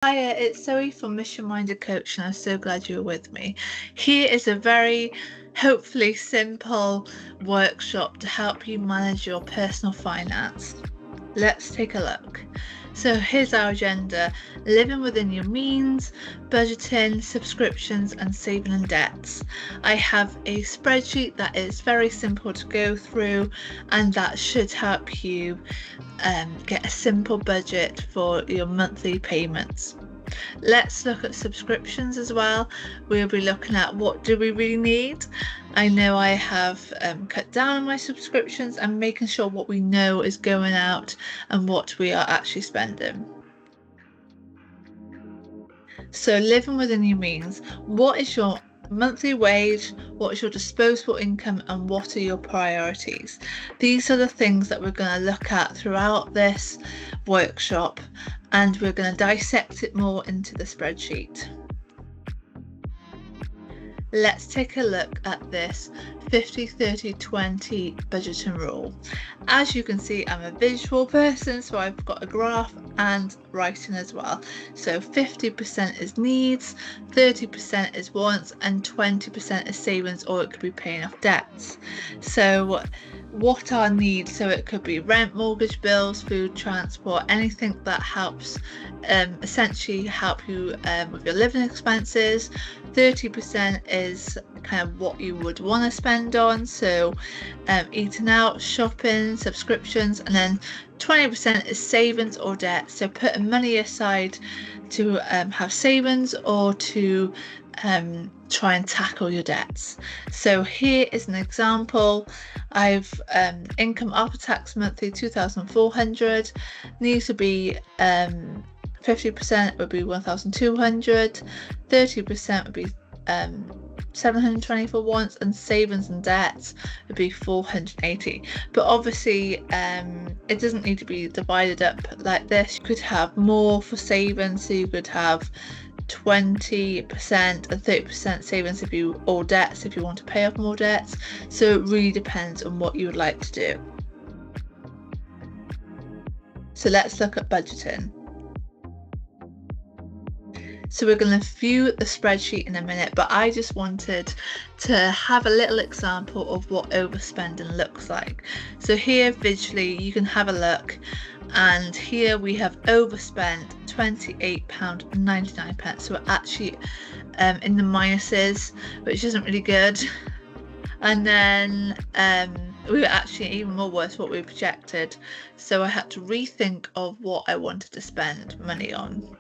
Hiya, it's Zoe from Mission Minded Coach, and I'm so glad you're with me. Here is a very, hopefully, simple workshop to help you manage your personal finance. Let's take a look. So here's our agenda: living within your means, budgeting, subscriptions, and saving and debts. I have a spreadsheet that is very simple to go through, and that should help you get a simple budget for your monthly payments. Let's look at subscriptions as well. We'll be looking at what do we really need. I know I have cut down on my subscriptions and making sure what we know is going out and what we are actually spending. So living within your means, what is your monthly wage, what is your disposable income, and what are your priorities? These are the things that we're going to look at throughout this workshop, and we're going to dissect it more into the spreadsheet. Let's take a look at this 50-30-20 budgeting rule. As you can see, I'm a visual person, so I've got a graph and writing as well. So 50% is needs, 30% is wants, and 20% is savings, or it could be paying off debts. So what are needs? So it could be rent, mortgage, bills, food, transport, anything that helps essentially help you with your living expenses. 30% is kind of what you would want to spend on, so eating out, shopping, subscriptions, and then 20% is savings or debt, so putting money aside to have savings or to try and tackle your debts. So here is an example. I've income after tax monthly 2,400, needs to be 50% would be 1,200, 30% would be 720 for wants, and savings and debts would be 480. But obviously it doesn't need to be divided up like this. You could have more for savings, so you could have 20% and 30% savings or debts if you want to pay off more debts. So it really depends on what you would like to do. So let's look at budgeting. So we're going to view the spreadsheet in a minute, but I just wanted to have a little example of what overspending looks like. So here visually you can have a look, and here we have overspent £28.99. So we're actually in the minuses, which isn't really good. And then we were actually even more worse what we projected. So I had to rethink of what I wanted to spend money on.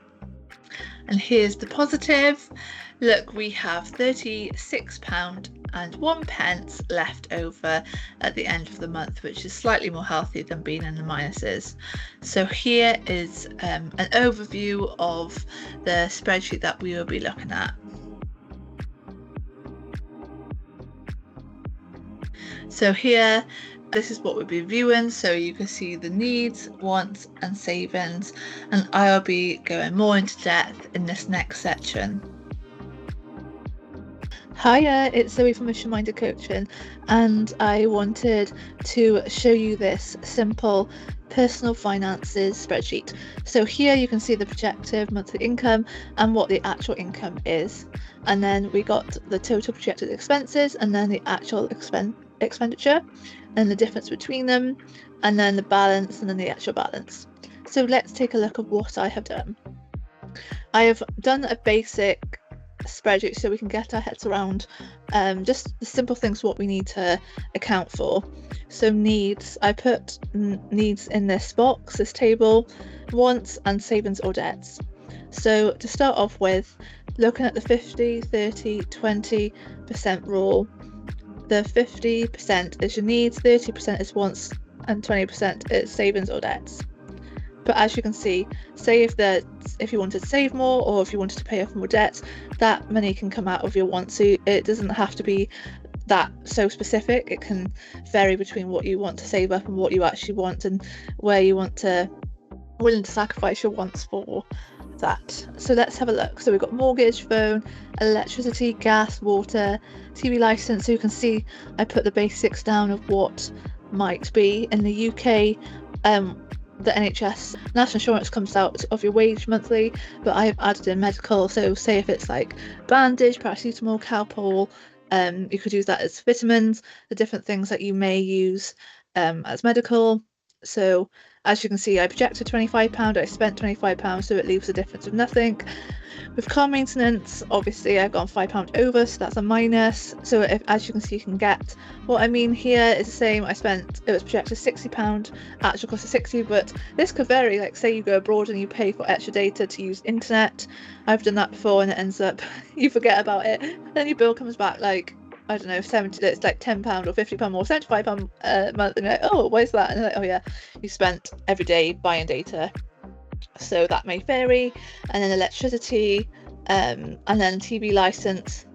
And here's the positive. Look, we have £36.01 left over at the end of the month, which is slightly more healthy than being in the minuses. So here is an overview of the spreadsheet that we will be looking at. So here, this is what we'll be viewing, so you can see the needs, wants, and savings, and I'll be going more into depth in this next section. Hiya, it's Zoe from Mission Minded Coaching, and I wanted to show you this simple personal finances spreadsheet. So here you can see the projected monthly income and what the actual income is, and then we got the total projected expenses and then the actual expenditure and the difference between them, and then the balance and then the actual balance. So let's take a look at what I have done. I have done a basic spreadsheet so we can get our heads around just the simple things what we need to account for. So needs, I put needs in this box, this table, wants, and savings or debts. So to start off with, looking at the 50-30-20% rule, the 50% is your needs, 30% is wants, and 20% is savings or debts. But as you can see, say if you wanted to save more or if you wanted to pay off more debts, that money can come out of your wants. So it doesn't have to be that so specific. It can vary between what you want to save up and what you actually want, and where you willing to sacrifice your wants for that. So let's have a look. So we've got mortgage, phone, electricity, gas, water, TV license. So you can see I put the basics down of what might be. In the UK, the NHS national insurance comes out of your wage monthly, but I have added in medical. So say if it's like bandage, paracetamol, Calpol, you could use that as vitamins, the different things that you may use as medical. So as you can see, I projected £25, I spent £25, so it leaves a difference of nothing. With car maintenance, obviously I've gone £5 over, so that's a minus. So if, as you can see, you can get what I mean here is the same. It was projected £60, actual cost of 60, but this could vary. Like say you go abroad and you pay for extra data to use internet. I've done that before and it ends up you forget about it. Then your bill comes back like, I don't know, 70, it's like £10 or £50 more, £75 a month, and you're like, oh, why is that? And they're like, oh yeah, you spent every day buying data. So that may vary. And then electricity, and then TV license,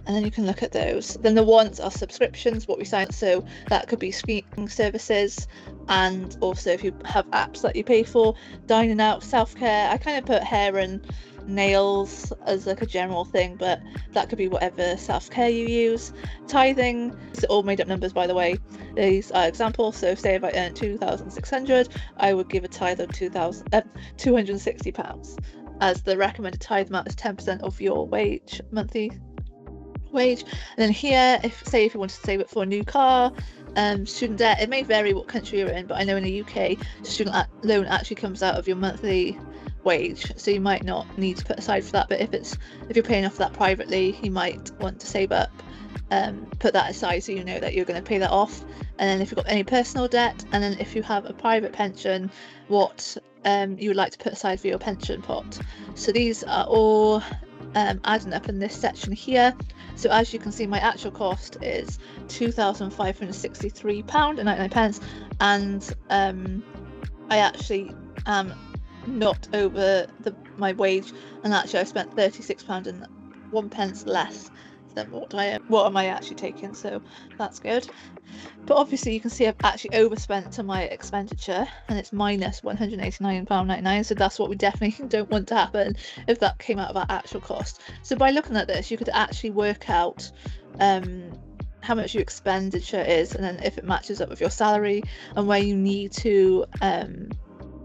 and then you can look at those. Then the wants are subscriptions, what we sign up, so that could be streaming services, and also if you have apps that you pay for, dining out, self-care. I kind of put hair and nails as like a general thing, but that could be whatever self-care you use. Tithing, these are all made up numbers by the way, these are examples. So say if I earned 2,600, I would give a tithe of £260, as the recommended tithe amount is 10% of your monthly wage. And then here, if you wanted to save it for a new car, student debt, it may vary what country you're in, but I know in the UK student loan actually comes out of your monthly wage, so you might not need to put aside for that. But if you're paying off that privately, you might want to save up, put that aside so you know that you're going to pay that off. And then if you've got any personal debt, and then if you have a private pension, what you would like to put aside for your pension pot. So these are all adding up in this section here. So as you can see, my actual cost is £2,563.99, and I actually am not over my wage, and actually I spent £36.01 less than what am I actually taking, so that's good. But obviously you can see I've actually overspent to my expenditure, and it's minus £189.99, so that's what we definitely don't want to happen if that came out of our actual cost. So by looking at this, you could actually work out how much your expenditure is, and then if it matches up with your salary and where you need to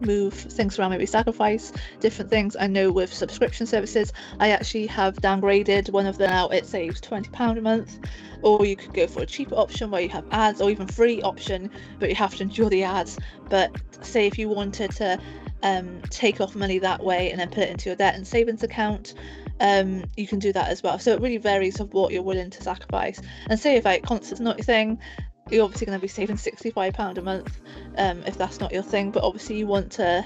move things around, maybe sacrifice different things. I know with subscription services, I actually have downgraded one of them now. It saves £20 a month, or you could go for a cheaper option where you have ads, or even free option but you have to endure the ads. But say if you wanted to take off money that way and then put it into your debt and savings account, you can do that as well. So it really varies of what you're willing to sacrifice. And say if like concerts not your thing, you're obviously going to be saving £65 a month if that's not your thing. But obviously you want to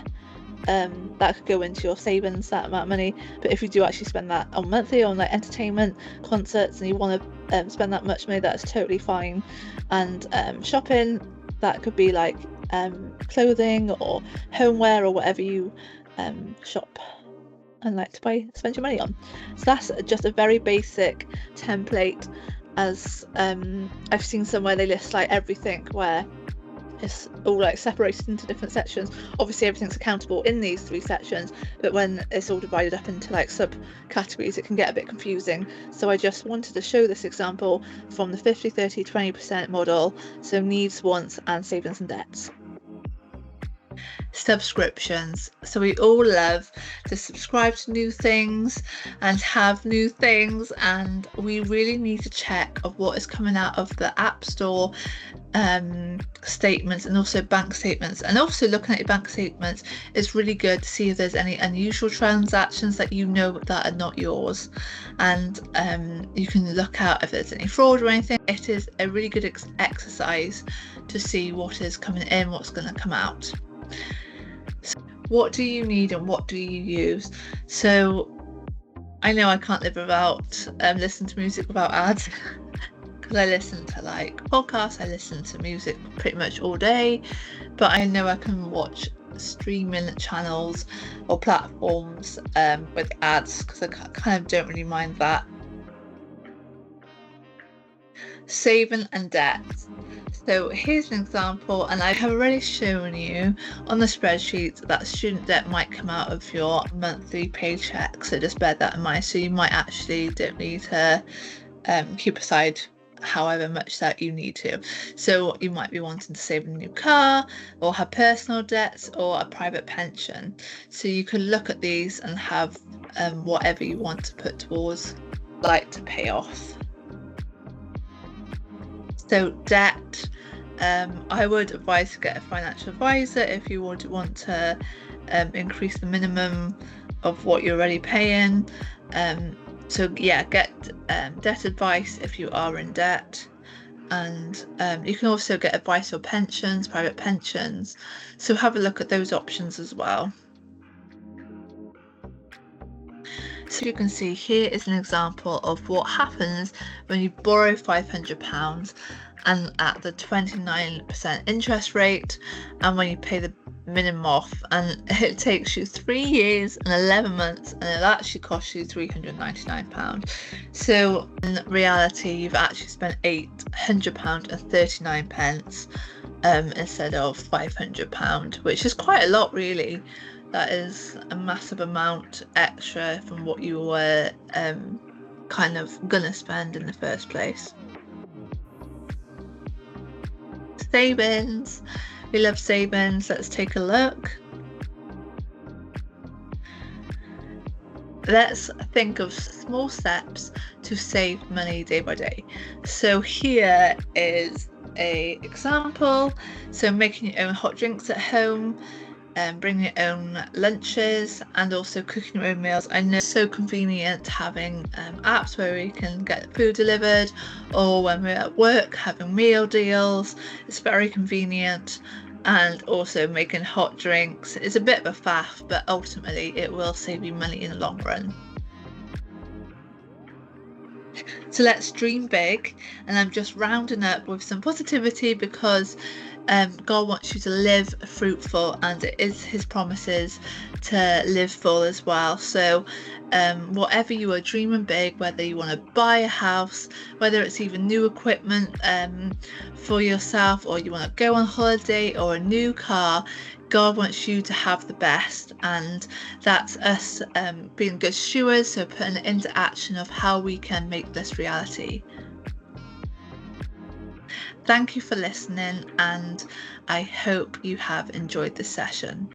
that could go into your savings, that amount of money. But if you do actually spend that on monthly on like entertainment, concerts, and you want to spend that much money, that's totally fine. And shopping, that could be like clothing or homeware or whatever you shop and like to spend your money on. So that's just a very basic template, as I've seen somewhere they list like everything where it's all like separated into different sections. Obviously everything's accountable in these 3 sections, but when it's all divided up into like subcategories, it can get a bit confusing. So I just wanted to show this example from the 50, 30, 20% model, so needs, wants, and savings and debts. Subscriptions. So we all love to subscribe to new things and have new things, and we really need to check of what is coming out of the App Store statements, and also bank statements. And also looking at your bank statements is really good to see if there's any unusual transactions that you know that are not yours, and you can look out if there's any fraud or anything. It is a really good exercise to see what is coming in, what's going to come out. So what do you need and what do you use? So I know I can't live without listening to music without ads, because I listen to like podcasts, I listen to music pretty much all day, but I know I can watch streaming channels or platforms with ads, because I kind of don't really mind that. Saving and debt. So here's an example, and I have already shown you on the spreadsheet that student debt might come out of your monthly paycheck, so just bear that in mind. So you might actually don't need to keep aside however much that you need to. So you might be wanting to save a new car, or have personal debts, or a private pension. So you can look at these and have whatever you want to put towards, like to pay off. So debt, I would advise to get a financial advisor if you would want to increase the minimum of what you're already paying. So yeah, get debt advice if you are in debt. And you can also get advice for pensions, private pensions. So have a look at those options as well. So you can see here is an example of what happens when you borrow £500 and at the 29% interest rate, and when you pay the minimum off, and it takes you 3 years and 11 months, and it actually costs you £399. So in reality, you've actually spent £800.39 instead of £500, which is quite a lot, really. That is a massive amount extra from what you were kind of gonna spend in the first place. Savings. We love savings. Let's take a look. Let's think of small steps to save money day by day. So here is a example. So making your own hot drinks at home, bringing your own lunches, and also cooking your own meals. I know it's so convenient having apps where we can get food delivered, or when we're at work having meal deals. It's very convenient. And also making hot drinks is a bit of a faff, but ultimately it will save you money in the long run. So let's dream big, and I'm just rounding up with some positivity because God wants you to live fruitful, and it is his promises to live full as well. So whatever you are dreaming big, whether you want to buy a house, whether it's even new equipment for yourself, or you want to go on holiday, or a new car, God wants you to have the best, and that's us being good stewards, so putting it into action of how we can make this reality. Thank you for listening, and I hope you have enjoyed this session.